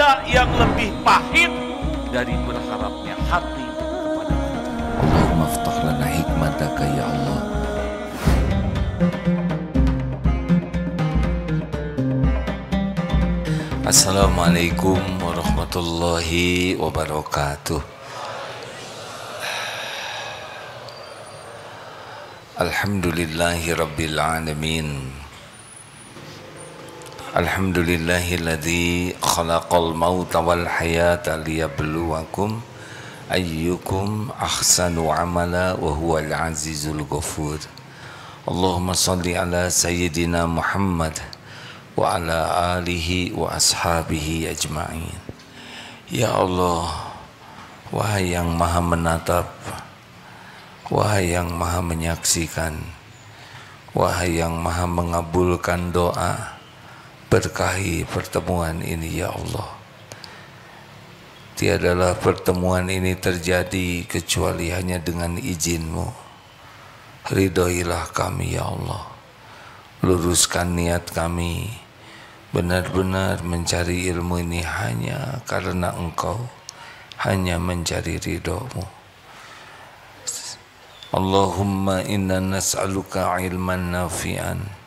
ada yang lebih pahit dari berharapnya hati kepada Allah. Allahumma aftah lana hikmataka ya Allah. Assalamualaikum warahmatullahi wabarakatuh. Alhamdulillahi rabbil alamin. Alhamdulillahilladzi khalaqal mauta wal hayata liyabluwakum ayyukum ahsanu amala wa huwal azizul ghafur. Allahumma salli ala sayyidina Muhammad wa ala alihi wa ashabihi ajma'in. Ya Allah, wahai yang maha menatap, wahai yang maha menyaksikan, wahai yang maha mengabulkan doa, berkahi pertemuan ini ya Allah. Tiadalah pertemuan ini terjadi kecuali hanya dengan izin-Mu. Ridhoilah kami ya Allah. Luruskan niat kami, benar-benar mencari ilmu ini hanya karena Engkau, hanya mencari ridho-Mu. Allahumma inna nas'aluka ilman nafi'an.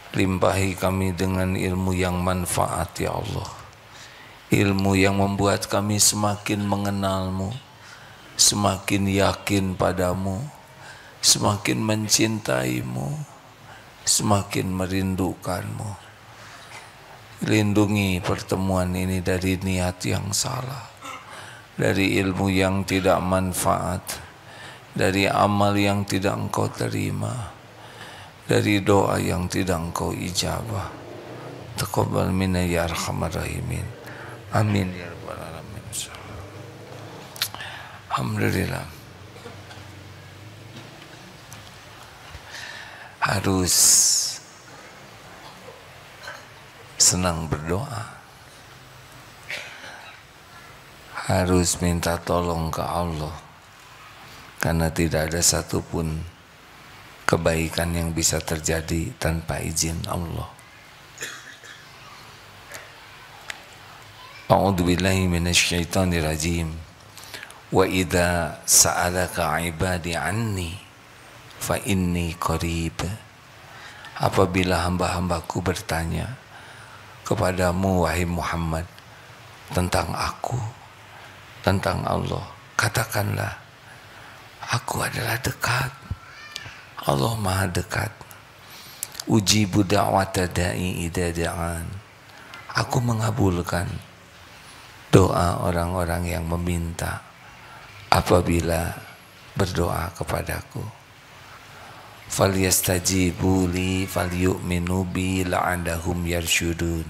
Limpahi kami dengan ilmu yang manfaat ya Allah. Ilmu yang membuat kami semakin mengenal-Mu, semakin yakin padamu, semakin mencintai-Mu, semakin merindukan-Mu. Lindungi pertemuan ini dari niat yang salah, dari ilmu yang tidak manfaat, dari amal yang tidak Engkau terima, dari doa yang tidak Engkau ijabah. Taqabbal minna ya arhamar rahimin. Amin ya rabbal alamin. Alhamdulillah. Harus senang berdoa, harus minta tolong ke Allah, karena tidak ada satupun kebaikan yang bisa terjadi tanpa izin Allah. A'udzubillahi minasyaitonir rajim. Wa idza sa'alaka 'ibadi 'anni fa inni qarib. Apabila hamba-hambaku bertanya kepadamu wahai Muhammad tentang aku, tentang Allah, katakanlah aku adalah dekat. Allah maha dekat. Ujibu da'wata da'i idza da'an. Aku mengabulkan doa orang-orang yang meminta apabila berdoa kepadaku. Falyastajibu li falyu'minu bi la'allahum yarsyudun.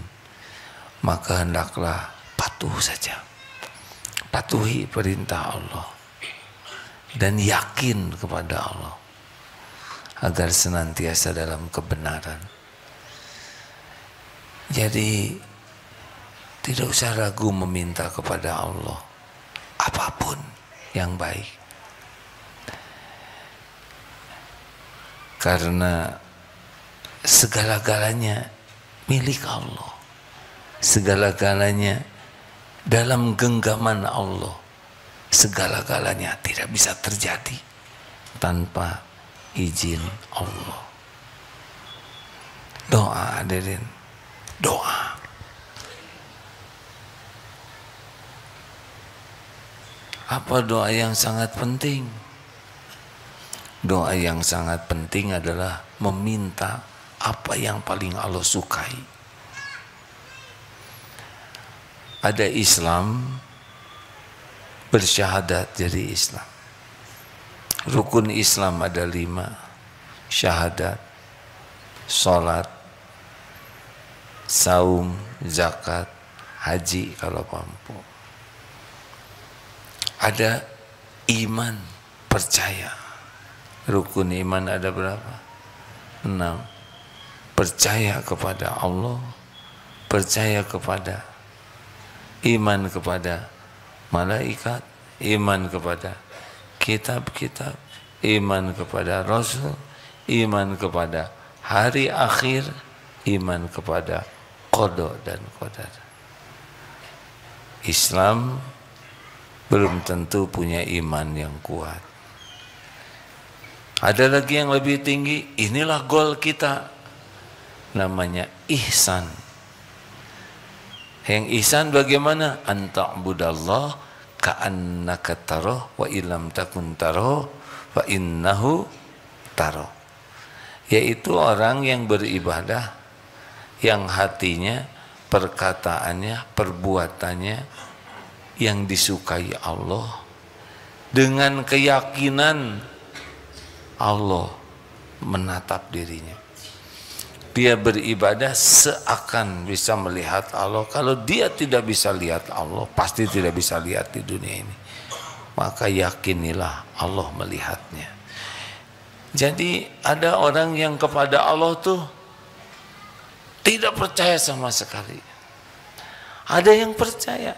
Maka hendaklah patuh saja, patuhi perintah Allah dan yakin kepada Allah agar senantiasa dalam kebenaran. Jadi tidak usah ragu meminta kepada Allah apapun yang baik, karena segala-galanya milik Allah, segala-galanya dalam genggaman Allah, segala-galanya tidak bisa terjadi tanpa izin Allah. Doa hadirin, doa. Apa doa yang sangat penting? Doa yang sangat penting adalah meminta apa yang paling Allah sukai. Ada Islam, bersyahadat jadi Islam. Rukun Islam ada 5. Syahadat, sholat, saum, zakat, haji kalau mampu. Ada iman, percaya. Rukun iman ada berapa? 6. Percaya kepada Allah, percaya kepada, iman kepada malaikat, iman kepada kitab-kitab, iman kepada Rasul, iman kepada hari akhir, iman kepada qada dan qadar. Islam belum tentu punya iman yang kuat. Ada lagi yang lebih tinggi, inilah goal kita, namanya ihsan. Yang ihsan bagaimana? Anta'budallah ka'annaka taroh wa illam takun taroh fa innahu taroh. Yaitu orang yang beribadah, yang hatinya, perkataannya, perbuatannya yang disukai Allah, dengan keyakinan Allah menatap dirinya. Dia beribadah seakan bisa melihat Allah. Kalau dia tidak bisa lihat Allah, pasti tidak bisa lihat di dunia ini. Maka yakinilah Allah melihatnya. Jadi ada orang yang kepada Allah tuh tidak percaya sama sekali. Ada yang percaya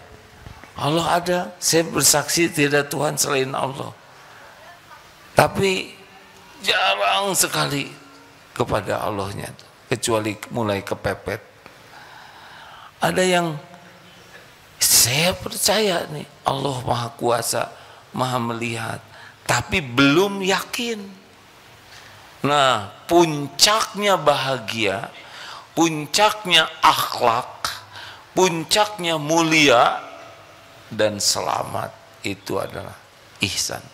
Allah ada, saya bersaksi tidak Tuhan selain Allah. Tapi jarang sekali kepada Allahnya, kecuali mulai kepepet. Ada yang saya percaya nih Allah Maha Kuasa, Maha Melihat, tapi belum yakin. Nah, puncaknya bahagia, puncaknya akhlak, puncaknya mulia dan selamat itu adalah ihsan.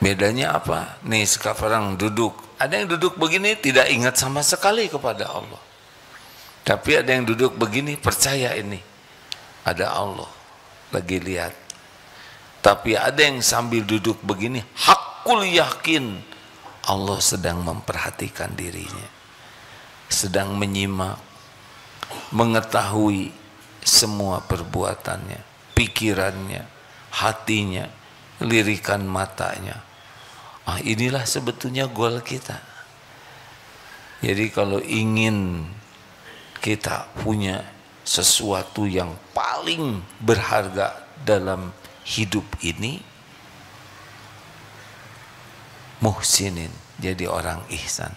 Bedanya apa? Nih sekarang duduk, ada yang duduk begini tidak ingat sama sekali kepada Allah. Tapi ada yang duduk begini percaya ini ada Allah lagi lihat. Tapi ada yang sambil duduk begini hakul yakin Allah sedang memperhatikan dirinya, sedang menyimak, mengetahui semua perbuatannya, pikirannya, hatinya, lirikan matanya. Inilah sebetulnya goal kita. Jadi kalau ingin kita punya sesuatu yang paling berharga dalam hidup ini, muhsinin, jadi orang ihsan.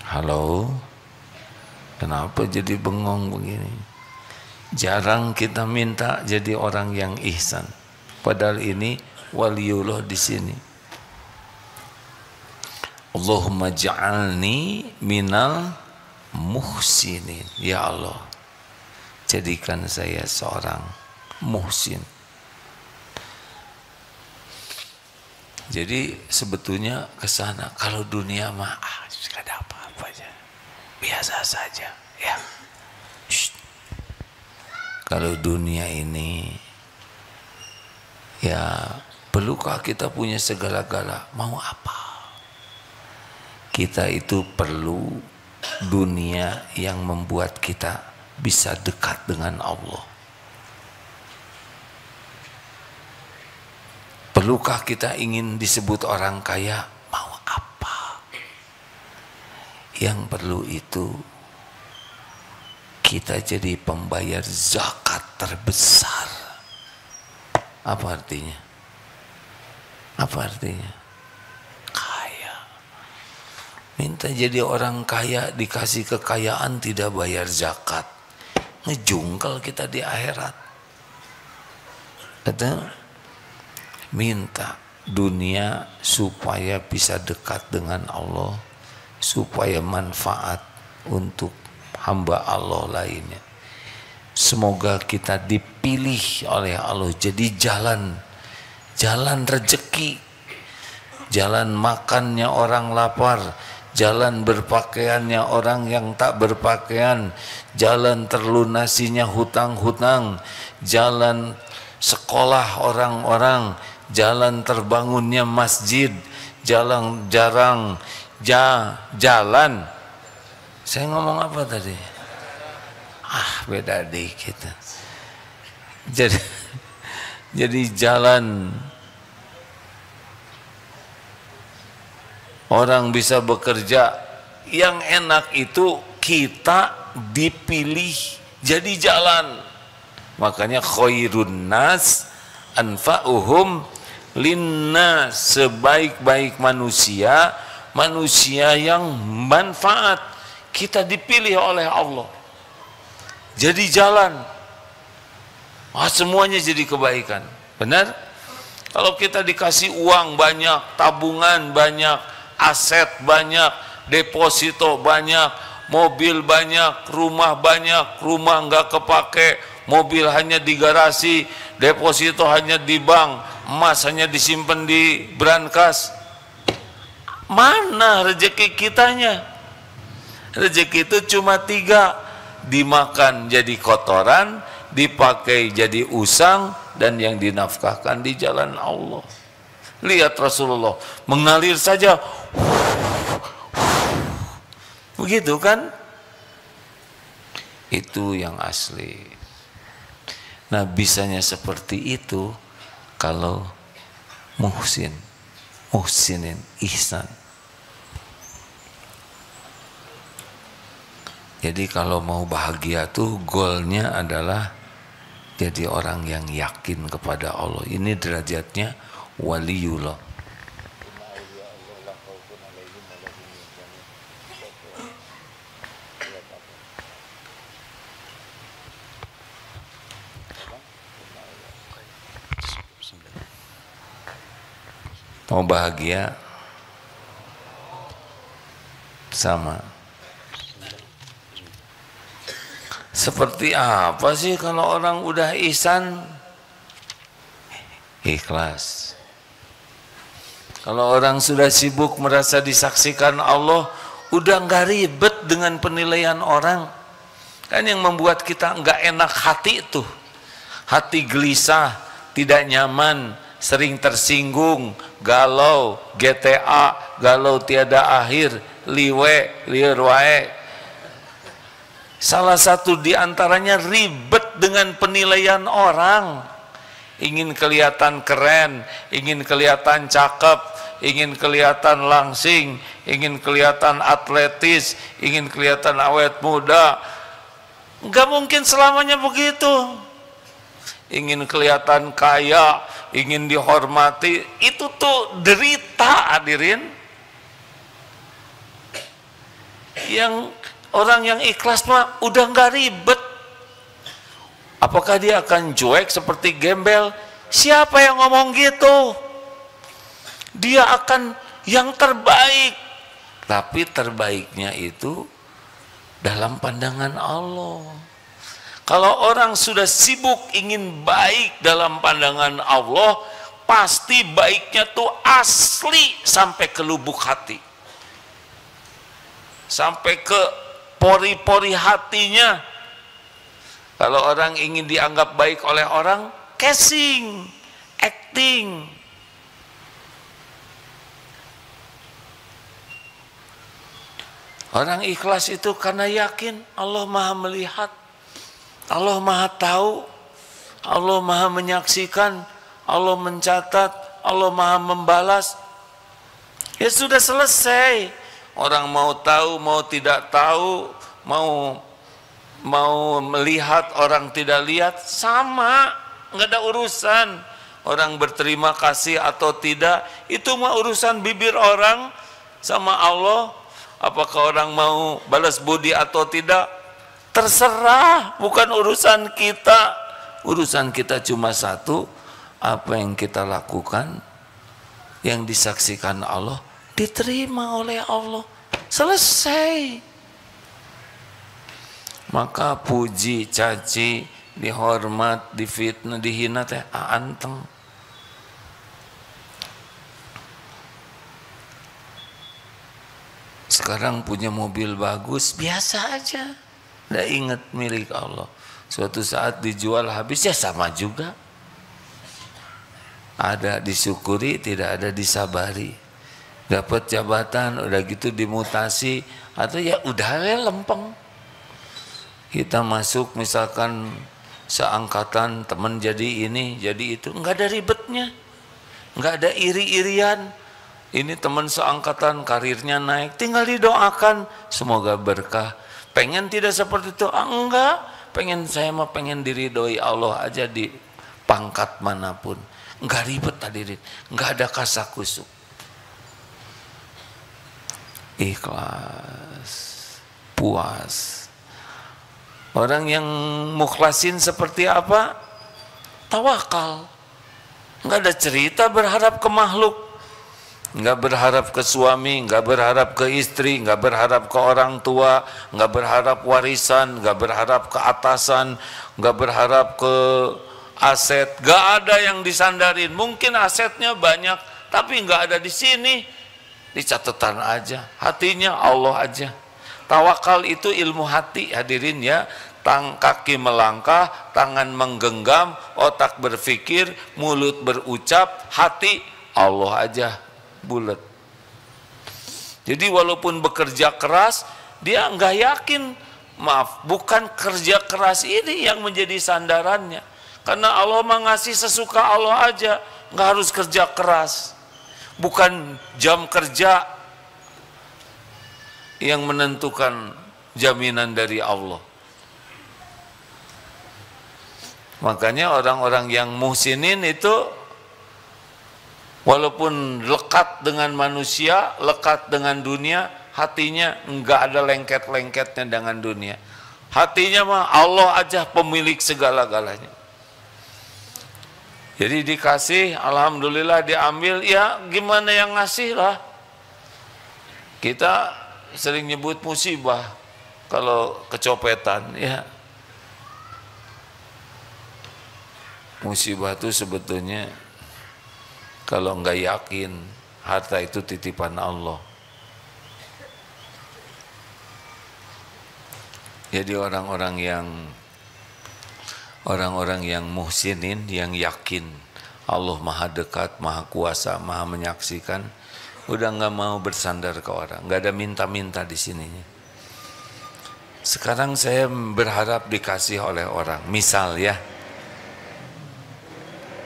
Halo, kenapa jadi bengong begini? Jarang kita minta jadi orang yang ihsan. Padahal ini waliullah di sini. Allahumma ja'alni minal muhsinin. Ya Allah, jadikan saya seorang muhsin. Jadi sebetulnya ke sana. Kalau dunia mah gak ada apa-apa aja, biasa saja ya. Kalau dunia ini ya, perlukah kita punya segala-gala? Mau apa? Kita itu perlu dunia yang membuat kita bisa dekat dengan Allah. Perlukah kita ingin disebut orang kaya? Mau apa? Yang perlu itu kita jadi pembayar zakat terbesar. Apa artinya? Apa artinya? Kaya. Minta jadi orang kaya, dikasih kekayaan, tidak bayar zakat. Ngejungkel kita di akhirat. Kata, minta dunia supaya bisa dekat dengan Allah, supaya manfaat untuk hamba Allah lainnya. Semoga kita dipilih oleh Allah jadi jalan rezeki, jalan makannya orang lapar, jalan berpakaiannya orang yang tak berpakaian, jalan terlunasinya hutang-hutang, jalan sekolah orang-orang, jalan terbangunnya masjid, jalan jalan. Saya ngomong apa tadi? Beda dikit. Jadi jalan orang bisa bekerja yang enak itu kita dipilih jadi jalan. Makanya khairun nas anfa'uhum linnas, sebaik-baik manusia manusia yang manfaat. Kita dipilih oleh Allah jadi jalan, semuanya jadi kebaikan. Benar? Kalau kita dikasih uang banyak, tabungan banyak, aset banyak, deposito banyak, mobil banyak, rumah banyak, rumah nggak kepake, mobil hanya di garasi, deposito hanya di bank, emas hanya disimpan di brankas, mana rezeki kitanya? Rezeki itu cuma 3, dimakan jadi kotoran, dipakai jadi usang, dan yang dinafkahkan di jalan Allah. Lihat Rasulullah mengalir saja, begitu kan? Itu yang asli. Nah, bisanya seperti itu kalau muhsinin, ihsan. Jadi kalau mau bahagia tuh goalnya adalah jadi orang yang yakin kepada Allah. Ini derajatnya waliullah. Mau bahagia sama. Seperti apa sih kalau orang udah ihsan? Ikhlas. Kalau orang sudah sibuk merasa disaksikan Allah, udah nggak ribet dengan penilaian orang. Kan yang membuat kita nggak enak hati itu, hati gelisah, tidak nyaman, sering tersinggung, galau, GTA, galau tiada akhir, liwe, liur wae. Salah satu diantaranya ribet dengan penilaian orang. Ingin kelihatan keren, ingin kelihatan cakep, ingin kelihatan langsing, ingin kelihatan atletis, ingin kelihatan awet muda. Enggak mungkin selamanya begitu. Ingin kelihatan kaya, ingin dihormati, itu tuh derita, hadirin. Yang orang yang ikhlas mah udah nggak ribet. Apakah dia akan cuek seperti gembel? Siapa yang ngomong gitu? Dia akan yang terbaik. Tapi terbaiknya itu dalam pandangan Allah. Kalau orang sudah sibuk ingin baik dalam pandangan Allah, pasti baiknya tuh asli sampai ke lubuk hati, sampai ke pori-pori hatinya. Kalau orang ingin dianggap baik oleh orang, casing, acting. Orang ikhlas itu karena yakin Allah Maha melihat, Allah Maha tahu, Allah Maha menyaksikan, Allah mencatat, Allah Maha membalas. Ya sudah selesai. Orang mau tahu, mau tidak tahu, mau melihat, orang tidak lihat, sama, nggak ada urusan. Orang berterima kasih atau tidak, itu mah urusan bibir orang sama Allah. Apakah orang mau balas budi atau tidak, terserah, bukan urusan kita. Urusan kita cuma satu, apa yang kita lakukan, yang disaksikan Allah, diterima oleh Allah, selesai. Maka puji, caci, dihormat, difitnah, dihina teh anteng. Sekarang punya mobil bagus, biasa aja, nggak ingat milik Allah. Suatu saat dijual habis, ya sama juga. Ada disyukuri, tidak ada disabari. Dapat jabatan, udah gitu dimutasi, atau ya udah lempeng. Kita masuk misalkan seangkatan, teman jadi ini, jadi itu, nggak ada ribetnya, nggak ada iri-irian. Ini teman seangkatan karirnya naik, tinggal didoakan semoga berkah. Pengen tidak seperti itu? Enggak, saya mah pengen diridhoi Allah aja di pangkat manapun. Enggak ribet hadirin, enggak ada kasakusuk. ikhlas, puas. Orang yang mukhlasin seperti apa? Tawakal. Nggak ada cerita berharap ke makhluk, nggak berharap ke suami, nggak berharap ke istri, nggak berharap ke orang tua, nggak berharap warisan, nggak berharap ke atasan, nggak berharap ke aset. Nggak ada yang disandarin. Mungkin asetnya banyak, tapi nggak ada di sini. Di catatan aja, hatinya Allah aja. Tawakal itu ilmu hati, hadirin ya. Kaki melangkah, tangan menggenggam, otak berpikir, mulut berucap, hati Allah aja bulat. Jadi walaupun bekerja keras, dia nggak yakin. Maaf, bukan kerja keras ini yang menjadi sandarannya. Karena Allah mengasih sesuka Allah aja, nggak harus kerja keras. Bukan jam kerja yang menentukan jaminan dari Allah. Makanya orang-orang yang muhsinin itu walaupun lekat dengan manusia, lekat dengan dunia, hatinya enggak ada lengket-lengketnya dengan dunia. Hatinya mah Allah aja pemilik segala-galanya. Jadi dikasih, alhamdulillah diambil, ya gimana yang ngasih lah. Kita sering nyebut musibah kalau kecopetan, ya. Musibah itu sebetulnya kalau nggak yakin harta itu titipan Allah. Jadi orang-orang yang muhsinin, yang yakin Allah maha dekat, maha kuasa, maha menyaksikan, udah nggak mau bersandar ke orang, nggak ada minta-minta di sini. Sekarang saya berharap dikasih oleh orang. Misal ya,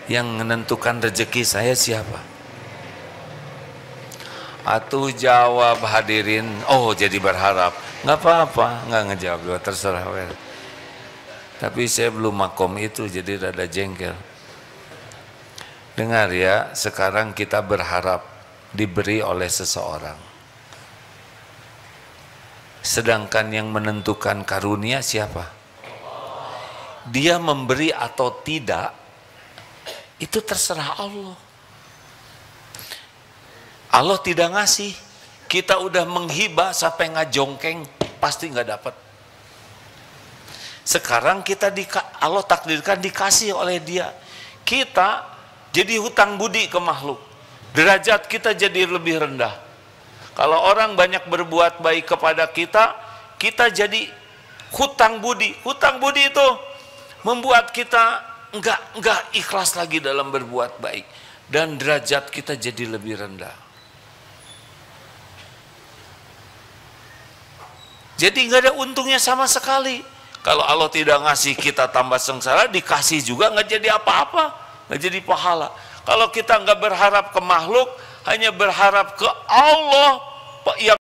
yang menentukan rezeki saya siapa? Atuh jawab hadirin, oh jadi berharap. Nggak apa-apa, nggak ngejawab, terserah. Tapi saya belum makom itu, jadi rada jengkel. Dengar ya, sekarang kita berharap diberi oleh seseorang. Sedangkan yang menentukan karunia siapa? Dia memberi atau tidak, itu terserah Allah. Allah tidak ngasih, kita udah menghibah sampai ngajongkeng, pasti nggak dapat. Sekarang kita Allah takdirkan dikasih oleh Dia, kita jadi hutang budi ke makhluk, derajat kita jadi lebih rendah. Kalau orang banyak berbuat baik kepada kita, kita jadi hutang budi. Hutang budi itu membuat kita enggak ikhlas lagi dalam berbuat baik, dan derajat kita jadi lebih rendah. Jadi enggak ada untungnya sama sekali. Kalau Allah tidak ngasih, kita tambah sengsara, dikasih juga enggak jadi apa-apa, enggak jadi pahala. Kalau kita enggak berharap ke makhluk, hanya berharap ke Allah yang